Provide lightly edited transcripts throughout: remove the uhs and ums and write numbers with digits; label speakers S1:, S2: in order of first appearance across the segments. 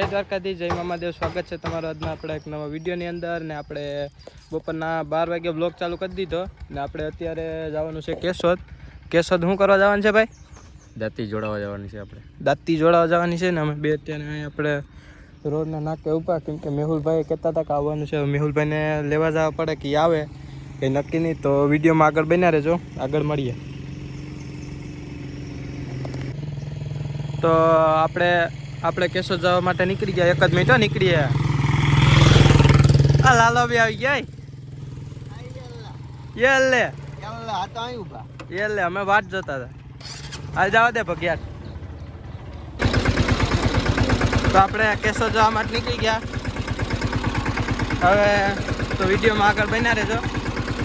S1: જય દ્વારકાધીશ, જય મામાદેવ. સ્વાગત છે તમારું આજના આપણા એક નવા વિડીયોની અંદર. ને આપણે બપોરના 12 વાગે બ્લોગ ચાલુ કરી દીધો ને આપણે અત્યારે જવાનું છે કેશોદ. કેશોદ શું કરવા જવાનું છે ભાઈ?
S2: દાંતી જોડાવા જવાની છે. આપણે
S1: દાંતી જોડાવા જવાની છે ને અમે બે અત્યારે અહીં આપણે રોડના નાકે ઊભા, કેમ કે મેહુલભાઈ કહેતા હતા કે આવવાનું છે. મેહુલભાઈને લેવા જવા પડે કે આવે એ નક્કી નહીં. તો વિડીયોમાં આગળ બન્યા રહેજો, આગળ મળીએ. તો આપણે કેશોદ જવા માટે નીકળી ગયા. એક જ મિનિટ નીકળીએ. આ લાલો બી આવી ગયા. લે અમે વાટ જોતા હતા. હાલ જવા દે ભગ્યાર. તો આપણે કેશોદ જવા માટે નીકળી ગયા. હવે તો વિડીયોમાં આગળ બન્યા રહેજો,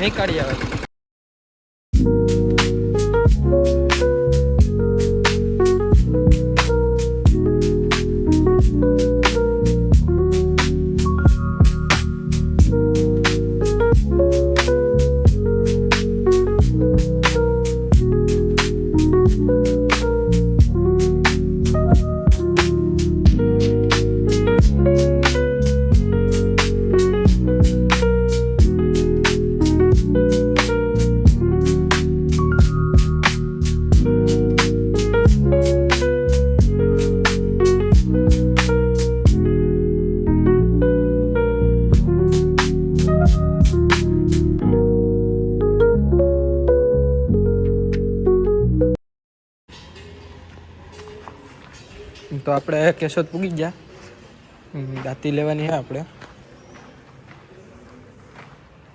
S1: નીકળીએ હવે. તો આપણે કેશોદ પૂગી ગયા. દાંતી લેવાની છે આપણે.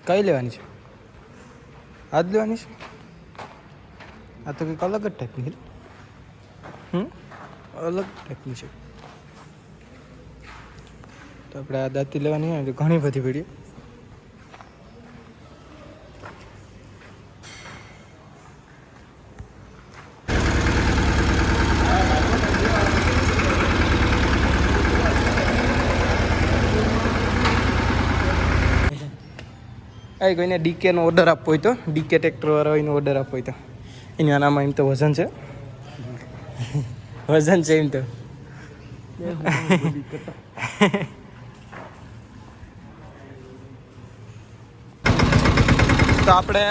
S1: કઈ લેવાની છે? આજ લેવાની છે? આ તો કંઈક અલગ જ ટાઈપની છે. અલગ ટાઈપની છે. તો આપણે આ દાંતી લેવાની છે. ઘણી બધી વિડીયો. કોઈને ડીકેનો ઓર્ડર આપવો હોય તો, ડીકે ટ્રેક્ટરવાળા એનો ઓર્ડર આપવો હોય તો એની આનામાં એમ તો વજન છે. વજન છે એમ તો. તો આપણે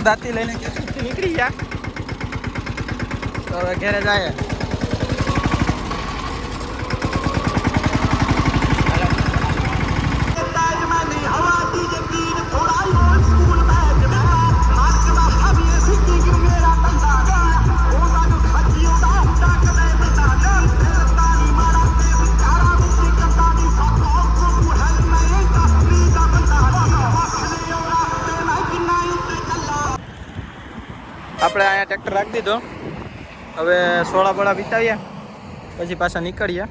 S1: દાંતી લઈને નીકળી ગયા. તો હવે ઘરે જાય. આપણે અહીંયા ટ્રેક્ટર રાખી દીધો. હવે સોળા બોળા વિતાવ્યા પછી પાછા નીકળ્યા.